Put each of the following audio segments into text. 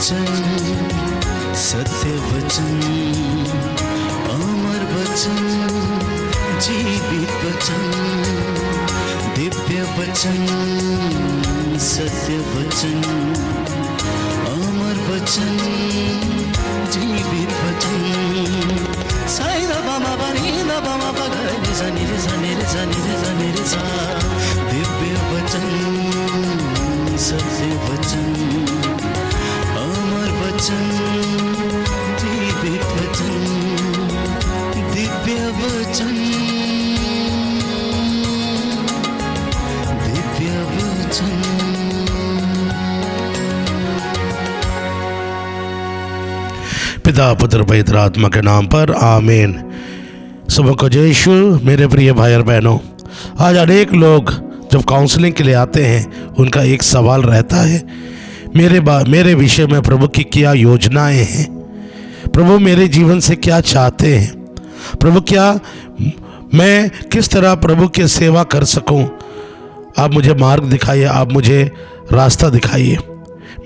वचन, सत्य वचन, अमर वचन, जीवित वचन, दिव्य वचन, सत्य वचन, अमर वचन, जीवित वचन। साई दा बामा बनी दा बामा बगैर जनी रे जनी रे जनी रे जनी रे सा। दिव्य वचन, सत्य वचन, अमर वचन, जीवित वचन, दिव्य वचन, दिव्य वचन। पिता पुत्र पवित्र आत्मा के नाम पर आमीन। सुबह को जय यीशु। मेरे प्रिय भाई और बहनों, आज अनेक लोग जब काउंसलिंग के लिए आते हैं उनका एक सवाल रहता है, मेरे विषय में प्रभु की क्या योजनाएं हैं, प्रभु मेरे जीवन से क्या चाहते हैं, प्रभु क्या मैं किस तरह प्रभु की सेवा कर सकूं। आप मुझे मार्ग दिखाइए, आप मुझे रास्ता दिखाइए।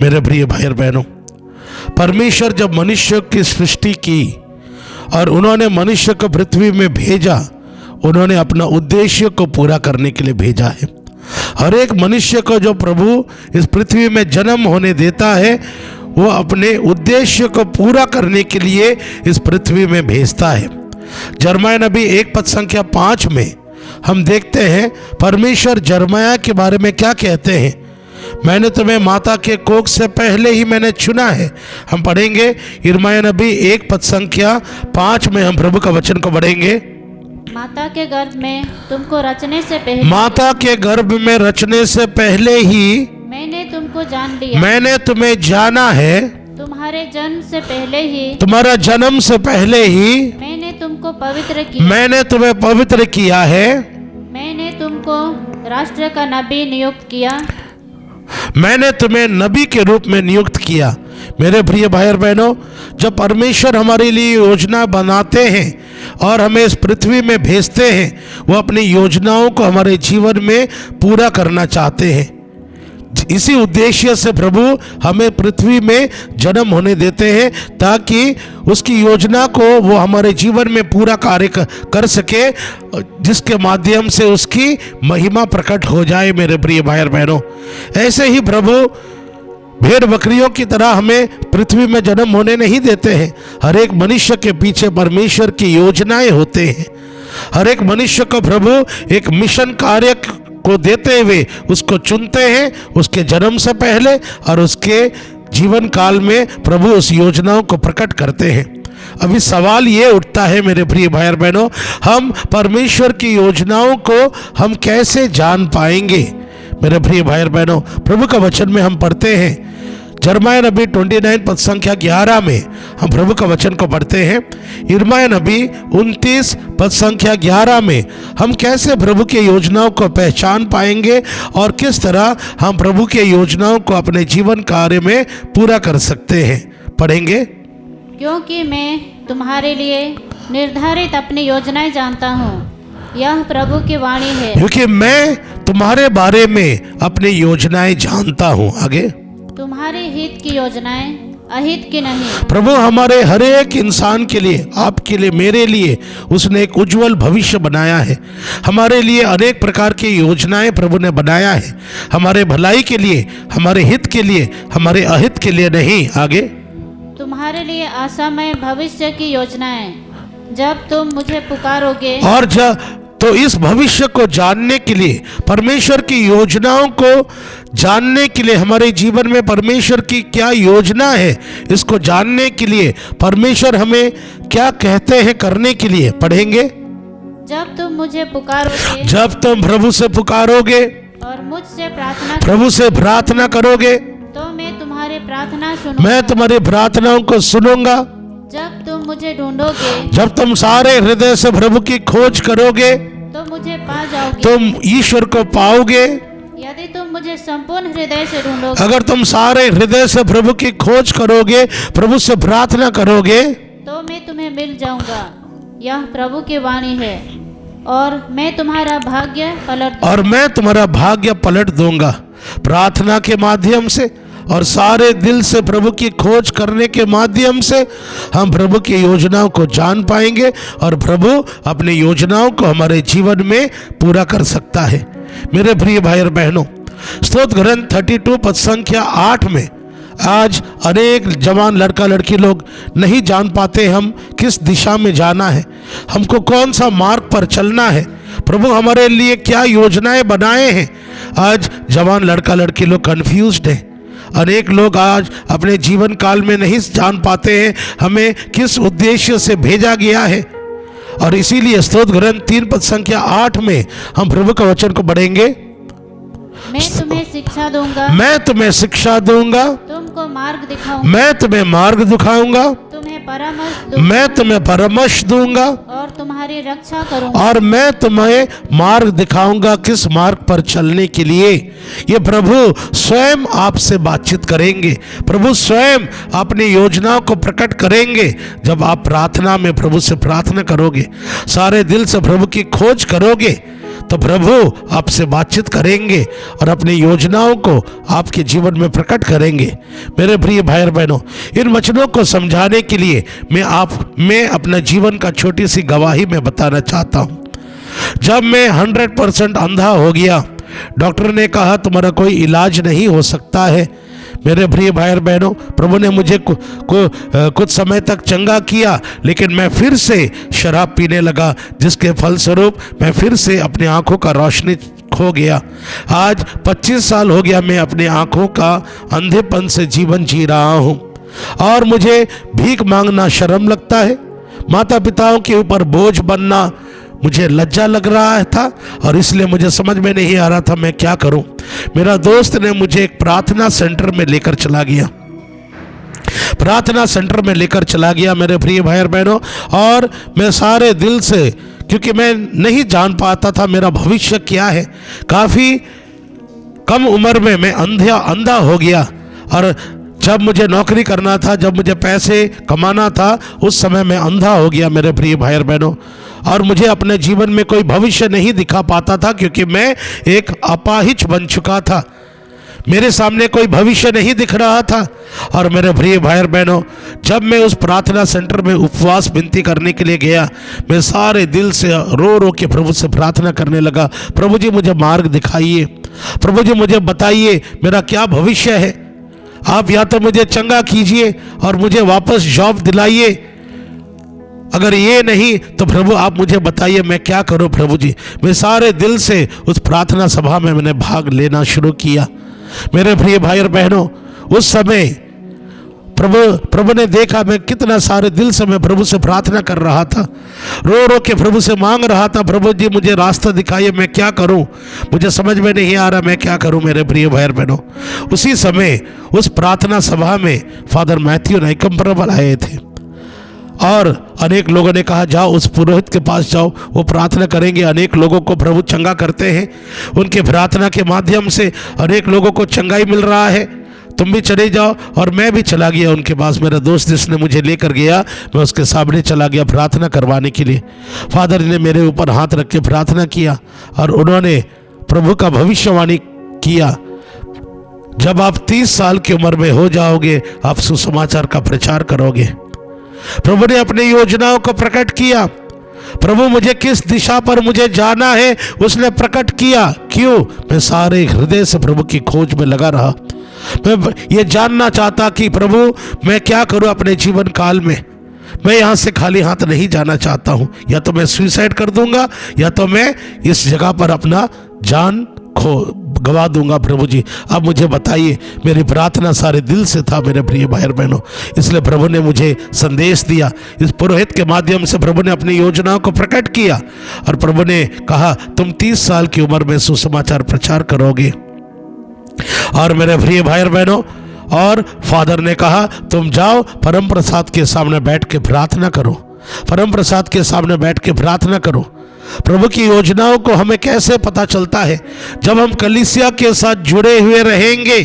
मेरे प्रिय भाई और बहनों, परमेश्वर जब मनुष्य की सृष्टि की और उन्होंने मनुष्य को पृथ्वी में भेजा, उन्होंने अपना उद्देश्य को पूरा करने के लिए भेजा है। हर एक मनुष्य को जो प्रभु इस पृथ्वी में जन्म होने देता है, वो अपने उद्देश्य को पूरा करने के लिए इस पृथ्वी में भेजता है। यिर्मयाह नबी 1:5 में हम देखते हैं परमेश्वर यिर्मयाह के बारे में क्या कहते हैं। मैंने तुम्हें माता के कोख से पहले ही मैंने चुना है। हम पढ़ेंगे यिर्मयाह नबी 1:5 में हम प्रभु का वचन को पढ़ेंगे। माता के गर्भ में तुमको रचने से पहले, माता के गर्भ में रचने से पहले ही मैंने तुमको जान लिया। मैंने तुम्हें जाना है। तुम्हारे जन्म से पहले ही, तुम्हारा जन्म से पहले ही मैंने तुमको पवित्र किया। मैंने तुम्हें पवित्र किया है। मैंने तुमको राष्ट्र का नबी नियुक्त किया। मैंने तुम्हें नबी के रूप में नियुक्त किया। मेरे प्रिय भाई और बहनों, जब परमेश्वर हमारे लिए योजना बनाते हैं और हमें इस पृथ्वी में भेजते हैं, वो अपनी योजनाओं को हमारे जीवन में पूरा करना चाहते हैं। इसी उद्देश्य से प्रभु हमें पृथ्वी में जन्म होने देते हैं, ताकि उसकी योजना को वो हमारे जीवन में पूरा कार्य कर सके, जिसके माध्यम से उसकी महिमा प्रकट हो जाए। मेरे प्रिय भाई और बहनों, ऐसे ही प्रभु भेड़ बकरियों की तरह हमें पृथ्वी में जन्म होने नहीं देते हैं। हर एक मनुष्य के पीछे परमेश्वर की योजनाएं होते हैं। हर एक मनुष्य को प्रभु एक मिशन कार्य को देते हुए उसको चुनते हैं, उसके जन्म से पहले और उसके जीवन काल में प्रभु उस योजनाओं को प्रकट करते हैं। अभी सवाल ये उठता है मेरे प्रिय भाई और बहनों, हम परमेश्वर की योजनाओं को हम कैसे जान पाएंगे। मेरे प्रिय भाई और बहनों, प्रभु का वचन में हम पढ़ते हैं यिर्मयाह नबी 29:11 में हम प्रभु का वचन को पढ़ते हैं। यिर्मयाह नबी 29:11 में हम कैसे प्रभु के योजनाओं को पहचान पाएंगे और किस तरह हम प्रभु के योजनाओं को अपने जीवन कार्य में पूरा कर सकते हैं। पढ़ेंगे। क्योंकि मैं तुम्हारे लिए निर्धारित अपनी योजनाएं जानता हूँ, यह प्रभु की वाणी है। क्योंकि मैं तुम्हारे बारे में अपनी योजनाएं जानता हूँ। आगे, तुम्हारे हित की योजनाएं, अहित की नहीं। प्रभु हमारे हर एक इंसान के लिए, आपके लिए, मेरे लिए उसने एक उज्जवल भविष्य बनाया है। हमारे लिए अनेक प्रकार की योजनाएं प्रभु ने बनाया है, हमारे भलाई के लिए, हमारे हित के लिए, हमारे अहित के लिए नहीं। आगे, तुम्हारे लिए आशामय भविष्य की योजनाएं, जब तुम मुझे पुकारोगे। और तो इस भविष्य को जानने के लिए, परमेश्वर की योजनाओं को जानने के लिए, हमारे जीवन में परमेश्वर की क्या योजना है, इसको जानने के लिए परमेश्वर हमें क्या कहते हैं करने के लिए। पढ़ेंगे। जब तुम मुझे पुकारोगे, जब तुम प्रभु से पुकारोगे और मुझसे प्रार्थना, प्रभु से प्रार्थना करोगे, तो मैं तुम्हारी प्रार्थना सुनूंगा। मैं तुम्हारी प्रार्थनाओं को सुनूंगा। जब तुम मुझे ढूंढोगे, जब तुम सारे हृदय से प्रभु की खोज करोगे, तो मुझे पा जाओगे। तुम ईश्वर को पाओगे। यदि तुम मुझे संपूर्ण हृदय से ढूंढोगे, अगर तुम सारे हृदय से प्रभु की खोज करोगे, प्रभु से प्रार्थना करोगे, तो मैं तुम्हें मिल जाऊंगा। यह प्रभु की वाणी है। और मैं तुम्हारा भाग्य पलट और मैं तुम्हारा भाग्य पलट दूंगा। प्रार्थना के माध्यम से, और सारे दिल से प्रभु की खोज करने के माध्यम से हम प्रभु की योजनाओं को जान पाएंगे और प्रभु अपनी योजनाओं को हमारे जीवन में पूरा कर सकता है। मेरे प्रिय भाई और बहनों, स्तोत्र ग्रंथ 32 पद संख्या 8 में आज अनेक जवान लड़का लड़की लोग नहीं जान पाते हम किस दिशा में जाना है, हमको कौन सा मार्ग पर चलना है, प्रभु हमारे लिए क्या योजनाएं बनाए हैं। आज जवान लड़का लड़की लोग कंफ्यूज्ड हैं। अनेक लोग आज अपने जीवन काल में नहीं जान पाते हैं हमें किस उद्देश्य से भेजा गया है। और इसीलिए स्तोत्र ग्रंथ 3 पद संख्या 8 में हम प्रभु का वचन को पढ़ेंगे। मैं तुम्हें शिक्षा दूंगा, मैं तुम्हें शिक्षा दूंगा, तुमको मार्ग दिखाऊंगा, मैं तुम्हें मार्ग दिखाऊंगा, तुम्हें परामर्श दूंगा, मैं तुम्हें परामर्श दूंगा और तुम्हारी रक्षा करूंगा। और मैं तुम्हें मार्ग दिखाऊंगा किस मार्ग पर चलने के लिए। ये प्रभु स्वयं आपसे बातचीत करेंगे, प्रभु स्वयं अपनी योजनाओं को प्रकट करेंगे। जब आप प्रार्थना में प्रभु से प्रार्थना करोगे, सारे दिल से प्रभु की खोज करोगे, तो प्रभु आपसे बातचीत करेंगे और अपनी योजनाओं को आपके जीवन में प्रकट करेंगे। मेरे प्रिय भाई और बहनों, इन वचनों को समझाने के लिए मैं अपना जीवन का छोटी सी गवाही में बताना चाहता हूँ। जब मैं 100% अंधा हो गया, डॉक्टर ने कहा तुम्हारा कोई इलाज नहीं हो सकता है। मेरे प्रिय भाई और बहनों, प्रभु ने मुझे कुछ समय तक चंगा किया, लेकिन मैं फिर से शराब पीने लगा, जिसके फलस्वरूप मैं फिर से अपनी आंखों का रोशनी खो गया। आज 25 साल हो गया मैं अपनी आंखों का अंधेपन से जीवन जी रहा हूँ और मुझे भीख मांगना शर्म लगता है। माता पिताओं के ऊपर बोझ बनना मुझे लज्जा लग रहा था और इसलिए मुझे समझ में नहीं आ रहा था मैं क्या करूं। मेरा दोस्त ने मुझे एक प्रार्थना सेंटर में लेकर चला गया, प्रार्थना सेंटर में लेकर चला गया मेरे प्रिय भाई और बहनों। और मैं सारे दिल से, क्योंकि मैं नहीं जान पाता था मेरा भविष्य क्या है, काफ़ी कम उम्र में मैं अंधा हो गया। और जब मुझे नौकरी करना था, जब मुझे पैसे कमाना था, उस समय मैं अंधा हो गया मेरे प्रिय भाई और बहनों। और मुझे अपने जीवन में कोई भविष्य नहीं दिखा पाता था, क्योंकि मैं एक अपाहिज बन चुका था, मेरे सामने कोई भविष्य नहीं दिख रहा था। और मेरे प्रिय भाई और बहनों, जब मैं उस प्रार्थना सेंटर में उपवास विनती करने के लिए गया, मैं सारे दिल से रो रो के प्रभु से प्रार्थना करने लगा, प्रभु जी मुझे मार्ग दिखाइए, प्रभु जी मुझे बताइए मेरा क्या भविष्य है। आप या तो मुझे चंगा कीजिए और मुझे वापस जॉब दिलाइए, अगर ये नहीं तो प्रभु आप मुझे बताइए मैं क्या करूं। प्रभु जी, मैं सारे दिल से उस प्रार्थना सभा में मैंने भाग लेना शुरू किया। मेरे प्रिय भाई और बहनों, उस समय प्रभु ने देखा मैं कितना सारे दिल से मैं प्रभु से प्रार्थना कर रहा था, रो रो के प्रभु से मांग रहा था, प्रभु जी मुझे रास्ता दिखाइए मैं क्या करूं, मुझे समझ में नहीं आ रहा मैं क्या करूं। मेरे प्रिय भाई और बहनों, उसी समय उस प्रार्थना सभा में फादर मैथ्यू नाइकम्परबल आए थे और अनेक लोगों ने कहा जाओ उस पुरोहित के पास जाओ, वो प्रार्थना करेंगे। अनेक लोगों को प्रभु चंगा करते हैं, उनके प्रार्थना के माध्यम से अनेक लोगों को चंगाई मिल रहा है, तुम भी चले जाओ। और मैं भी चला गया उनके पास, मेरा दोस्त जिसने मुझे लेकर गया, मैं उसके सामने चला गया प्रार्थना करवाने के लिए। फादर ने मेरे ऊपर हाथ रख के प्रार्थना किया और उन्होंने प्रभु का भविष्यवाणी किया, जब आप 30 साल की उम्र में हो जाओगे आप सुसमाचार का प्रचार करोगे। प्रभु ने अपनी योजनाओं को प्रकट किया, प्रभु मुझे किस दिशा पर मुझे जाना है उसने प्रकट किया। क्यों? मैं सारे हृदय से प्रभु की खोज में लगा रहा। मैं ये जानना चाहता कि प्रभु मैं क्या करूं अपने जीवन काल में। मैं यहाँ से खाली हाथ नहीं जाना चाहता हूँ, या तो मैं सुसाइड कर दूंगा या तो मैं इस जगह पर अपना जान गवा दूंगा। प्रभु जी अब मुझे बताइए। मेरी प्रार्थना सारे दिल से था मेरे प्रिय भाई और बहनों, इसलिए प्रभु ने मुझे संदेश दिया। इस पुरोहित के माध्यम से प्रभु ने अपनी योजनाओं को प्रकट किया और प्रभु ने कहा तुम 30 साल की उम्र में सुसमाचार प्रचार करोगे। और मेरे प्रिय भाई और बहनों, और फादर ने कहा तुम जाओ परम प्रसाद के सामने बैठ के प्रार्थना करो, परम प्रसाद के सामने बैठ के प्रार्थना करो। प्रभु की योजनाओं को हमें कैसे पता चलता है? जब हम कलीसिया के साथ जुड़े हुए रहेंगे,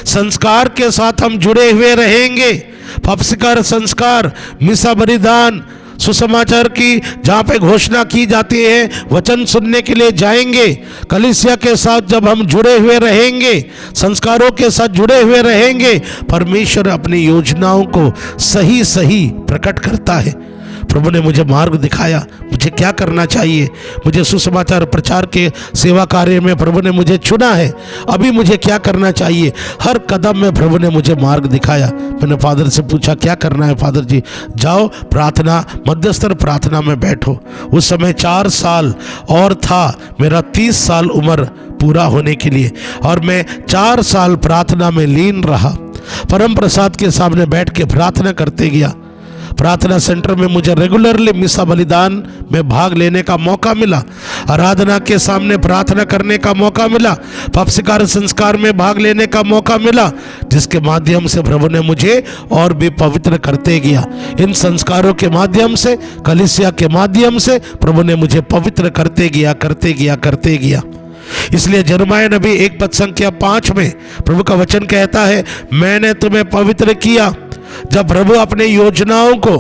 संस्कार के साथ हम जुड़े हुए रहेंगे, पपसिकार संस्कार, मिसा बलिदान, सुसमाचार की जहाँ पे घोषणा की जाती है, वचन सुनने के लिए जाएंगे। कलीसिया के साथ जब हम जुड़े हुए रहेंगे, संस्कारों के साथ जुड़े हुए रहेंगे, परमेश्वर अपनी योजनाओं को सही सही प्रकट करता है। प्रभु ने मुझे मार्ग दिखाया, मुझे क्या करना चाहिए। मुझे सुसमाचार प्रचार के सेवा कार्य में प्रभु ने मुझे चुना है, अभी मुझे क्या करना चाहिए। हर कदम में प्रभु ने मुझे मार्ग दिखाया। मैंने फादर से पूछा क्या करना है। फादर जी, जाओ प्रार्थना, मध्यस्तर प्रार्थना में बैठो। उस समय 4 साल और था मेरा 30 साल उम्र पूरा होने के लिए, और मैं 4 साल प्रार्थना में लीन रहा। परम प्रसाद के सामने बैठ के प्रार्थना करते गया। प्रार्थना सेंटर में मुझे रेगुलरली मिसा बलिदान में भाग लेने का मौका मिला, आराधना के सामने प्रार्थना करने का मौका मिला, पक्षकार संस्कार में भाग लेने का मौका मिला, जिसके माध्यम से प्रभु ने मुझे और भी पवित्र करते गया। इन संस्कारों के माध्यम से, कलीसिया के माध्यम से प्रभु ने मुझे पवित्र करते गया। इसलिए यिर्मयाह नबी 1:5 में प्रभु का वचन कहता है, मैंने तुम्हें पवित्र किया। जब प्रभु अपने योजनाओं को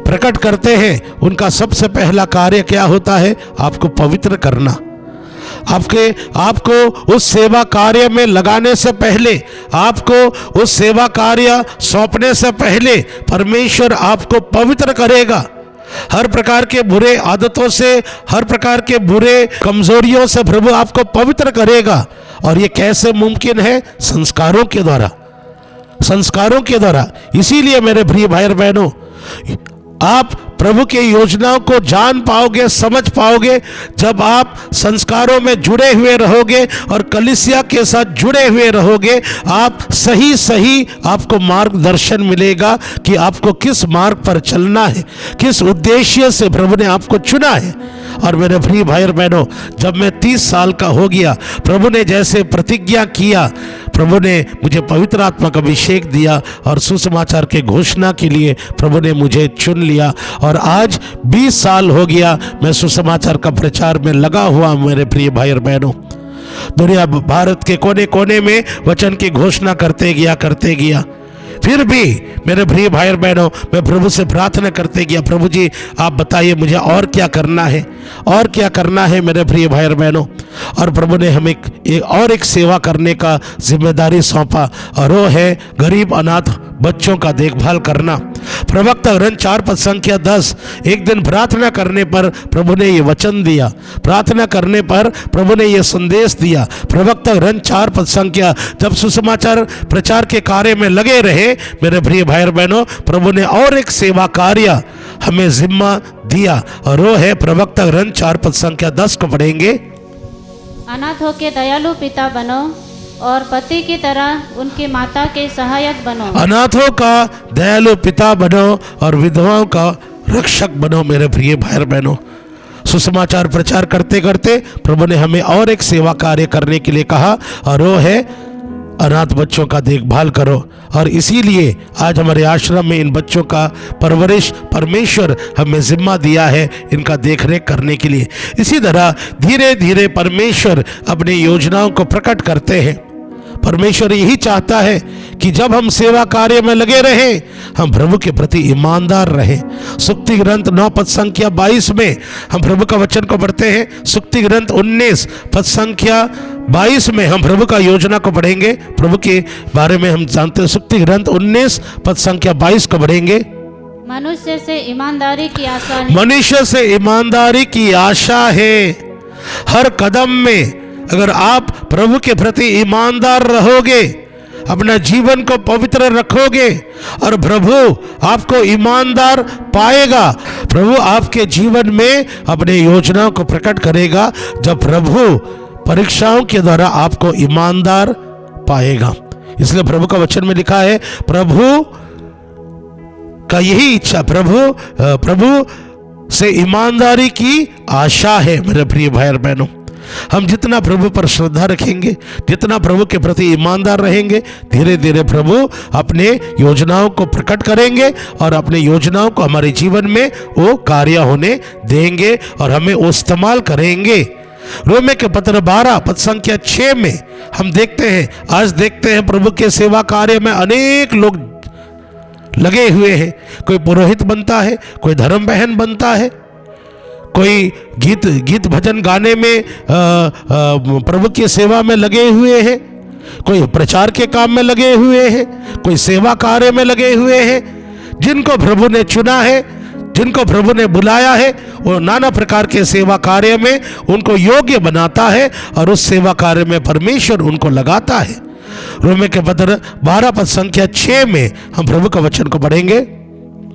प्रकट करते हैं, उनका सबसे पहला कार्य क्या होता है? आपको पवित्र करना। आपको उस सेवा कार्य में लगाने से पहले, आपको उस सेवा कार्य सौंपने से पहले परमेश्वर आपको पवित्र करेगा। हर प्रकार के बुरे आदतों से, हर प्रकार के बुरे कमजोरियों से प्रभु आपको पवित्र करेगा। और ये कैसे मुमकिन है? संस्कारों के द्वारा, संस्कारों के द्वारा। इसीलिए मेरे प्रिय भाई और बहनों, आप प्रभु के योजनाओं को जान पाओगे, समझ पाओगे, जब आप संस्कारों में जुड़े हुए रहोगे और कलीसिया के साथ जुड़े हुए रहोगे। आप सही आपको मार्गदर्शन मिलेगा कि आपको किस मार्ग पर चलना है, किस उद्देश्य से प्रभु ने आपको चुना है। और मेरे प्रिय भाई और बहनों, जब मैं 30 साल का हो गया, प्रभु ने जैसे प्रतिज्ञा किया, प्रभु ने मुझे पवित्र आत्मा का अभिषेक दिया और सुसमाचार के घोषणा के लिए प्रभु ने मुझे चुन लिया। और आज 20 साल हो गया मैं सुसमाचार का प्रचार में लगा हुआ। मेरे प्रिय भाई और बहनों, दुनिया भारत के कोने कोने में वचन की घोषणा करते गया। फिर भी मेरे प्रिय भाई और बहनों, मैं प्रभु से प्रार्थना करते गया, प्रभु जी आप बताइए मुझे और क्या करना है, और क्या करना है मेरे प्रिय भाई और बहनों। और प्रभु ने हमें एक सेवा करने का जिम्मेदारी सौंपा, और वो है गरीब अनाथ बच्चों का देखभाल करना। प्रवक्ता ग्रंथ 4:10, एक दिन प्रार्थना करने पर प्रभु ने ये वचन दिया, प्रार्थना करने पर प्रभु ने ये संदेश दिया। प्रवक्ता ग्रंथ 4:10, जब सुसमाचार प्रचार के कार्य में लगे रहे मेरे प्रिय भाई और बहनों, प्रभु ने और एक सेवा कार्य हमें जिम्मा दिया, और वो है प्रवक्ता ग्रंथ 4:10 को पढ़ेंगे। अनाथों के दयालु पिता बनो और पति की तरह उनकी माता के सहायक बनो। अनाथों का दयालु पिता बनो और विधवाओं का रक्षक बनो। मेरे प्रिय भाई और बहनों, सुसमाचार प्रचार करते करते प्रभु ने हमें और एक सेवा कार्य करने के लिए कहा, और वो है अनाथ बच्चों का देखभाल करो। और इसीलिए आज हमारे आश्रम में इन बच्चों का परवरिश परमेश्वर हमें जिम्मा दिया है, इनका देखरेख करने के लिए। इसी तरह धीरे धीरे परमेश्वर अपनी योजनाओं को प्रकट करते हैं। परमेश्वर यही चाहता है कि जब हम सेवा कार्य में लगे रहें, हम प्रभु के प्रति ईमानदार रहें। सुक्ति ग्रंथ 9:22 में हम प्रभु का वचन को पढ़ते हैं। सुक्ति ग्रंथ 19:22 में हम प्रभु का योजना को पढ़ेंगे। प्रभु के बारे में हम जानते हैं। सुक्ति ग्रंथ 19:22 को पढ़ेंगे। मनुष्य से ईमानदारी की आशा है। मनुष्य से ईमानदारी की आशा है। हर कदम में अगर आप प्रभु के प्रति ईमानदार रहोगे, अपना जीवन को पवित्र रखोगे, और प्रभु आपको ईमानदार पाएगा। प्रभु आपके जीवन में अपने योजनाओं को प्रकट करेगा जब प्रभु परीक्षाओं के द्वारा आपको ईमानदार पाएगा। इसलिए प्रभु का वचन में लिखा है, प्रभु का यही इच्छा, प्रभु से ईमानदारी की आशा है। मेरे प्रिय भाई और बहनों, हम जितना प्रभु पर श्रद्धा रखेंगे, जितना प्रभु के प्रति ईमानदार रहेंगे, धीरे धीरे प्रभु अपने योजनाओं को प्रकट करेंगे और अपने योजनाओं को हमारे जीवन में वो कार्य होने देंगे और हमें वो इस्तेमाल करेंगे। रोमे के पत्र 12:6 में हम देखते हैं, आज देखते हैं प्रभु के सेवा कार्य में अनेक लोग लगे हुए हैं। कोई पुरोहित बनता है, कोई धर्म बहन बनता है, कोई गीत भजन गाने में प्रभु की सेवा में लगे हुए हैं, कोई प्रचार के काम में लगे हुए हैं, कोई सेवा कार्य में लगे हुए हैं। जिनको प्रभु ने चुना है, जिनको प्रभु ने बुलाया है, वो नाना प्रकार के सेवा कार्य में उनको योग्य बनाता है और उस सेवा कार्य में परमेश्वर उनको लगाता है। रोमे के पत्र 12 पद संख्या 6 में हम प्रभु का वचन को पढ़ेंगे।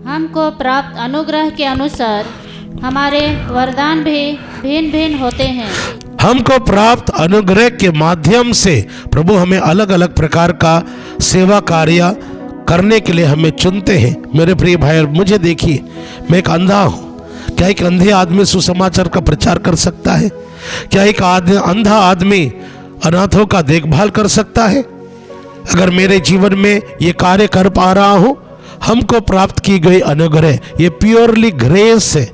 हमको प्राप्त अनुग्रह के अनुसार हमारे वरदान भी भिन्न भिन्न होते हैं। हमको प्राप्त अनुग्रह के माध्यम से प्रभु हमें अलग अलग प्रकार का सेवा कार्य करने के लिए हमें चुनते हैं। मेरे प्रिय भाई, मुझे देखिए, मैं एक अंधा हूँ। क्या एक अंधे आदमी सुसमाचार का प्रचार कर सकता है? क्या एक अंधा आदमी अनाथों का देखभाल कर सकता है? अगर मेरे जीवन में ये कार्य कर पा रहा हूँ, हमको प्राप्त की गई अनुग्रह, ये प्योरली ग्रेस है,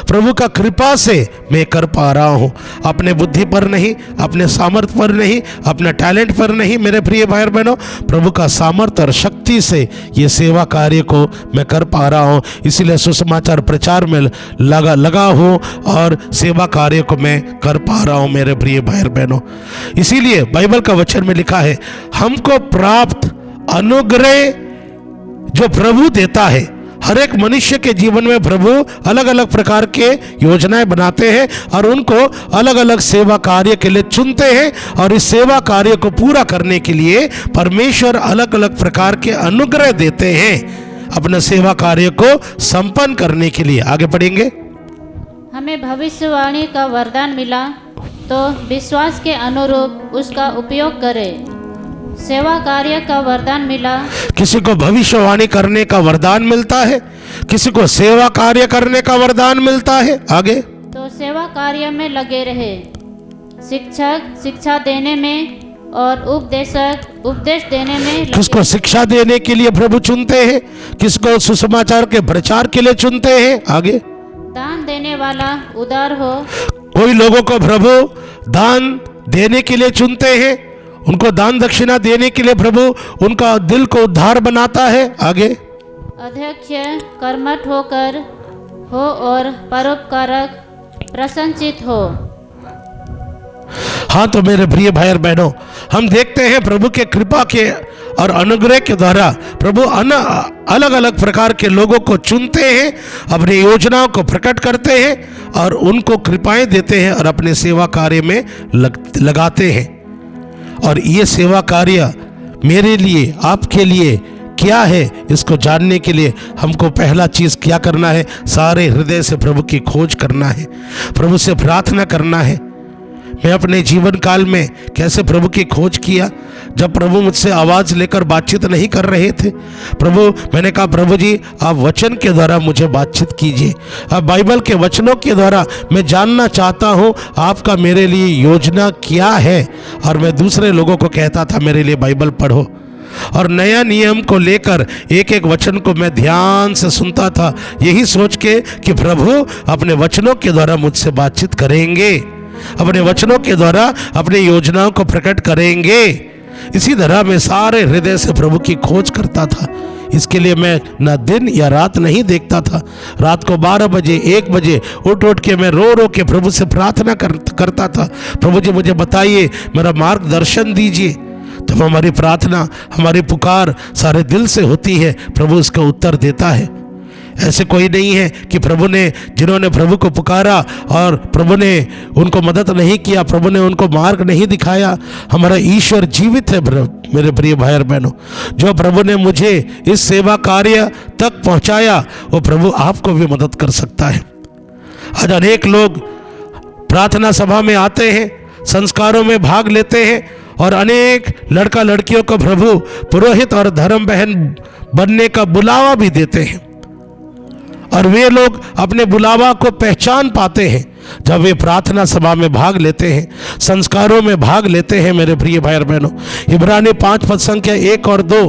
प्रभु का कृपा से मैं कर पा रहा हूँ। अपने बुद्धि पर नहीं, अपने सामर्थ्य पर नहीं, अपने टैलेंट पर नहीं, मेरे प्रिय भाई बहनों, प्रभु का सामर्थ्य और शक्ति से ये सेवा कार्य को मैं कर पा रहा हूँ। इसीलिए सुसमाचार प्रचार में लगा हूँ और सेवा कार्य को मैं कर पा रहा हूँ, मेरे प्रिय भाई बहनों। इसीलिए बाइबल का वचन में लिखा है, हमको प्राप्त अनुग्रह जो प्रभु देता है। हर एक मनुष्य के जीवन में प्रभु अलग अलग प्रकार के योजनाएं बनाते हैं और उनको अलग अलग सेवा कार्य के लिए चुनते हैं, और इस सेवा कार्य को पूरा करने के लिए परमेश्वर अलग अलग प्रकार के अनुग्रह देते हैं अपने सेवा कार्य को संपन्न करने के लिए। आगे पढ़ेंगे। हमें भविष्यवाणी का वरदान मिला तो विश्वास के अनुरूप उसका उपयोग करें। सेवा कार्य का वरदान मिला, किसी को भविष्यवाणी करने का वरदान मिलता है, किसी को सेवा कार्य करने का वरदान मिलता है। आगे, तो सेवा कार्य में लगे रहे। शिक्षक शिक्षा देने में और उपदेशक उपदेश देने में लगे। किसको शिक्षा देने के लिए प्रभु चुनते हैं, किसको सुसमाचार के प्रचार के लिए चुनते हैं। आगे, दान देने वाला उदार हो। कोई लोगों को प्रभु दान देने के लिए चुनते हैं, उनको दान दक्षिणा देने के लिए प्रभु उनका दिल को उद्धार बनाता है। आगे, अध्यक्ष कर्मठ होकर हो और परोपकारक प्रसन्नचित हो। हाँ, तो मेरे प्रिय भाई और बहनों, हम देखते हैं प्रभु के कृपा के और अनुग्रह के द्वारा प्रभु अलग अलग प्रकार के लोगों को चुनते हैं, अपनी योजनाओं को प्रकट करते हैं और उनको कृपाएं देते हैं और अपने सेवा कार्य में लगाते हैं। और ये सेवा कार्य मेरे लिए, आपके लिए क्या है, इसको जानने के लिए हमको पहला चीज़ क्या करना है? सारे हृदय से प्रभु की खोज करना है, प्रभु से प्रार्थना करना है। मैं अपने जीवन काल में कैसे प्रभु की खोज किया? जब प्रभु मुझसे आवाज़ लेकर बातचीत नहीं कर रहे थे, मैंने कहा, प्रभु जी आप वचन के द्वारा मुझे बातचीत कीजिए। अब बाइबल के वचनों के द्वारा मैं जानना चाहता हूँ आपका मेरे लिए योजना क्या है। और मैं दूसरे लोगों को कहता था मेरे लिए बाइबल पढ़ो, और नया नियम को लेकर एक एक वचन को मैं ध्यान से सुनता था, यही सोच के कि प्रभु अपने वचनों के द्वारा मुझसे बातचीत करेंगे, अपने वचनों के द्वारा अपनी योजनाओं को प्रकट करेंगे। इसी तरह मैं सारे हृदय से प्रभु की खोज करता था। इसके लिए मैं न दिन या रात नहीं देखता था। रात को 12 बजे 1 बजे उठ के मैं रो के प्रभु से प्रार्थना करता था, प्रभु जी मुझे बताइए, मेरा मार्गदर्शन दीजिए। तो हमारी प्रार्थना, हमारी पुकार सारे दिल से होती है, प्रभु उसका उत्तर देता है। ऐसे कोई नहीं है कि जिन्होंने प्रभु को पुकारा और प्रभु ने उनको मदद नहीं किया, प्रभु ने उनको मार्ग नहीं दिखाया। हमारा ईश्वर जीवित है मेरे प्रिय भाई और बहनों। जो प्रभु ने मुझे इस सेवा कार्य तक पहुंचाया, वो प्रभु आपको भी मदद कर सकता है। आज अनेक लोग प्रार्थना सभा में आते हैं, संस्कारों में भाग लेते हैं और अनेक लड़का लड़कियों को प्रभु पुरोहित और धर्म बहन बनने का बुलावा भी देते हैं, और वे लोग अपने बुलावा को पहचान पाते हैं जब वे प्रार्थना सभा में भाग लेते हैं, संस्कारों में भाग लेते हैं। मेरे प्रिय भाई और बहनों, इब्रानी 5 पद संख्या 1 और 2,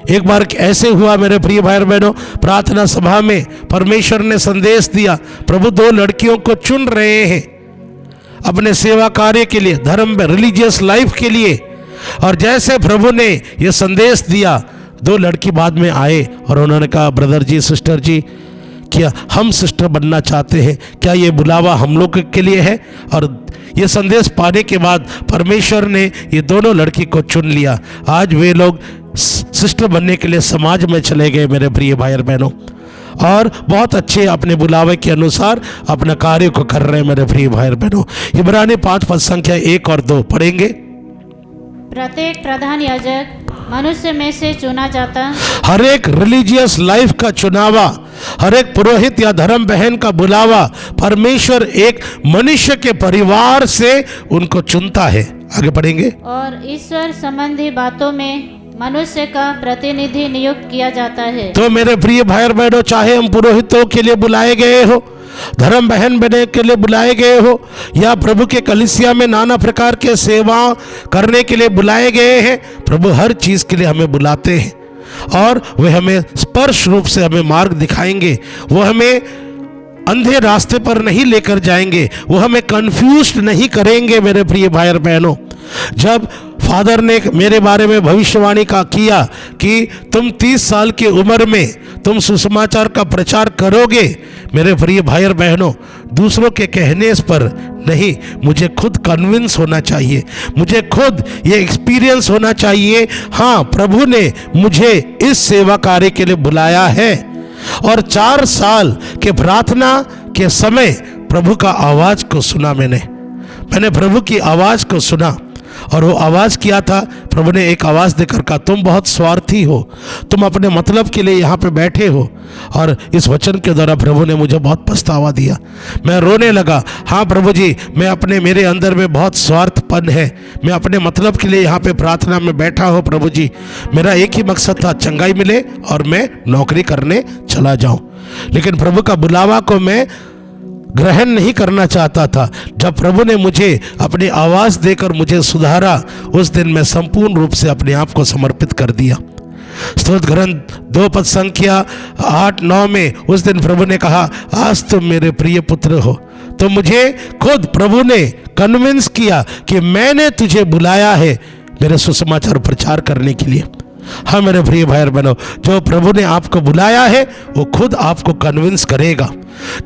एक बार ऐसे हुआ मेरे प्रिय भाई और बहनों, प्रार्थना सभा में परमेश्वर ने संदेश दिया, प्रभु 2 लड़कियों को चुन रहे हैं अपने सेवा कार्य के लिए, धर्म में, रिलीजियस लाइफ के लिए। और जैसे प्रभु ने यह संदेश दिया, दो लड़की बाद में आए और उन्होंने कहा, ब्रदर जी, सिस्टर जी, क्या हम सिस्टर बनना चाहते हैं? क्या ये बुलावा हम लोग के लिए है? और ये संदेश पाने के बाद परमेश्वर ने ये दोनों लड़की को चुन लिया। आज वे लोग सिस्टर बनने के लिए समाज में चले गए मेरे प्रिय भाई और बहनों, और बहुत अच्छे अपने बुलावे के अनुसार अपना कार्य को कर रहे हैं मेरे प्रिय भाई और बहनों। इब्रानी 5 पद संख्या 1 और 2 पढ़ेंगे। प्रत्येक प्रधान याजक मनुष्य में से चुना जाता, हर एक रिलीजियस लाइफ का चुनावा, हर एक पुरोहित या धर्म बहन का बुलावा परमेश्वर एक मनुष्य के परिवार से उनको चुनता है। आगे पढ़ेंगे। और ईश्वर संबंधी बातों में मनुष्य का प्रतिनिधि नियुक्त किया जाता है। तो मेरे प्रिय भाई और बहनों, चाहे हम पुरोहितों के लिए बुलाए गए हो, धर्म बहन बनने के लिए बुलाए गए हो, या प्रभु के कलीसिया में नाना प्रकार के सेवा करने के लिए बुलाए गए हैं, प्रभु हर चीज के लिए हमें बुलाते हैं और वे हमें स्पर्श रूप से हमें मार्ग दिखाएंगे। वो हमें अंधे रास्ते पर नहीं लेकर जाएंगे, वो हमें कंफ्यूज्ड नहीं करेंगे मेरे प्रिय भाई और बहनों। जब फादर ने मेरे बारे में भविष्यवाणी का किया कि तुम 30 साल की उम्र में तुम सुसमाचार का प्रचार करोगे, मेरे प्रिय भाई और बहनों, दूसरों के कहने पर नहीं, मुझे खुद कन्विंस होना चाहिए, मुझे खुद ये एक्सपीरियंस होना चाहिए। हाँ, प्रभु ने मुझे इस सेवा कार्य के लिए बुलाया है। और 4 साल के प्रार्थना के समय प्रभु का आवाज को सुना। मैंने प्रभु की आवाज को सुना, और वो आवाज किया था, प्रभु ने एक आवाज देकर कहा, तुम बहुत स्वार्थी हो, तुम अपने मतलब के लिए यहाँ पे बैठे हो। और इस वचन के द्वारा प्रभु ने मुझे बहुत पछतावा दिया। मैं रोने लगा। हाँ प्रभु जी, मेरे अंदर में बहुत स्वार्थपन है, मैं अपने मतलब के लिए यहाँ पे प्रार्थना में बैठा हूँ। प्रभु जी, मेरा एक ही मकसद था, चंगाई मिले और मैं नौकरी करने चला जाऊँ। लेकिन प्रभु का बुलावा को मैं ग्रहण नहीं करना चाहता था। जब प्रभु ने मुझे अपनी आवाज देकर मुझे सुधारा, उस दिन मैं संपूर्ण रूप से अपने आप को समर्पित कर दिया। स्तोत्र ग्रंथ 2 पद संख्या 8-9 में उस दिन प्रभु ने कहा, आज तुम मेरे प्रिय पुत्र हो। तो मुझे खुद प्रभु ने कन्विंस किया कि मैंने तुझे बुलाया है मेरे सुसमाचार प्रचार करने के लिए। हाँ मेरे प्रिय भाई और बहनों, जो प्रभु ने आपको बुलाया है वो खुद आपको कन्विंस करेगा।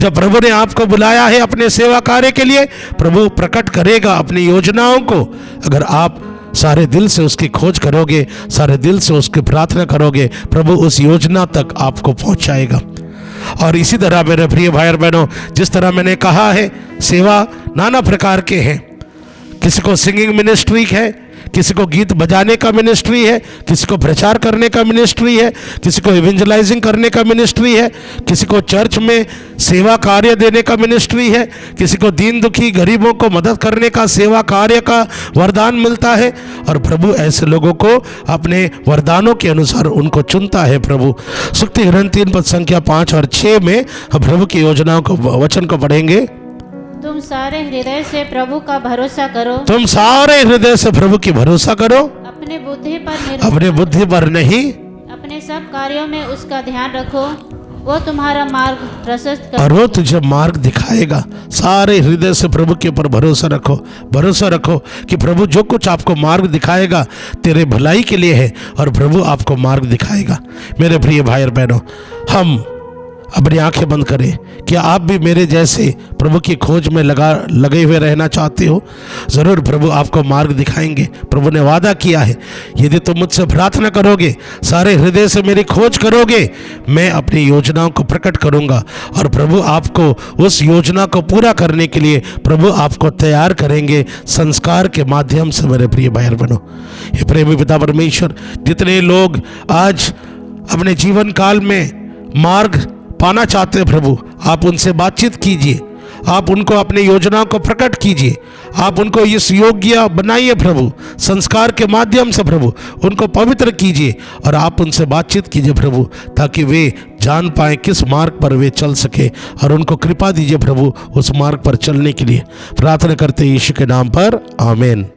जब प्रभु ने आपको बुलाया है अपने सेवा कार्य के लिए, प्रभु प्रकट करेगा अपनी योजनाओं को। अगर आप सारे दिल से उसकी खोज करोगे, सारे दिल से उसकी प्रार्थना करोगे, प्रभु उस योजना तक आपको पहुंचाएगा। और इसी तरह मेरे प्रिय भाई और बहनों, जिस तरह मैंने कहा है, सेवा नाना प्रकार के हैं। किसी को सिंगिंग मिनिस्ट्री है, किसी को गीत बजाने का मिनिस्ट्री है, किसी को प्रचार करने का मिनिस्ट्री है, किसी को इवेंजलाइजिंग करने का मिनिस्ट्री है, किसी को चर्च में सेवा कार्य देने का मिनिस्ट्री है, किसी को दीन दुखी गरीबों को मदद करने का सेवा कार्य का वरदान मिलता है। और प्रभु ऐसे लोगों को अपने वरदानों के अनुसार उनको चुनता है। प्रभु सुक्ति ग्रंथ 3 पद संख्या 5 और 6 में हम प्रभु की योजनाओं को वचन को पढ़ेंगे। तुम सारे हृदय से प्रभु का भरोसा करो, तुम सारे हृदय से प्रभु की भरोसा करो, अपने बुद्धि पर नहीं, अपने सब कार्यों में उसका ध्यान रखो, वो तुम्हारा मार्ग प्रशस्त कर, और वो तुझे मार्ग दिखाएगा। सारे हृदय से प्रभु के ऊपर भरोसा रखो कि प्रभु जो कुछ आपको मार्ग दिखाएगा तेरे भलाई के लिए है, और प्रभु आपको मार्ग दिखाएगा। मेरे प्रिय भाई और बहनों, हम अपनी आंखें बंद करें। क्या आप भी मेरे जैसे प्रभु की खोज में लगे हुए रहना चाहते हो? ज़रूर प्रभु आपको मार्ग दिखाएंगे। प्रभु ने वादा किया है, यदि तुम मुझसे प्रार्थना करोगे, सारे हृदय से मेरी खोज करोगे, मैं अपनी योजनाओं को प्रकट करूंगा। और प्रभु आपको उस योजना को पूरा करने के लिए प्रभु आपको तैयार करेंगे संस्कार के माध्यम से। मेरे प्रिय भाई बहनों, ये प्रेमी पिता परमेश्वर, जितने लोग आज अपने जीवन काल में मार्ग पाना चाहते हैं, प्रभु आप उनसे बातचीत कीजिए, आप उनको अपनी योजनाओं को प्रकट कीजिए, आप उनको इस योग्य बनाइए प्रभु, संस्कार के माध्यम से प्रभु उनको पवित्र कीजिए, और आप उनसे बातचीत कीजिए प्रभु, ताकि वे जान पाए किस मार्ग पर वे चल सके, और उनको कृपा दीजिए प्रभु उस मार्ग पर चलने के लिए। प्रार्थना करते यीशु के नाम पर, आमीन।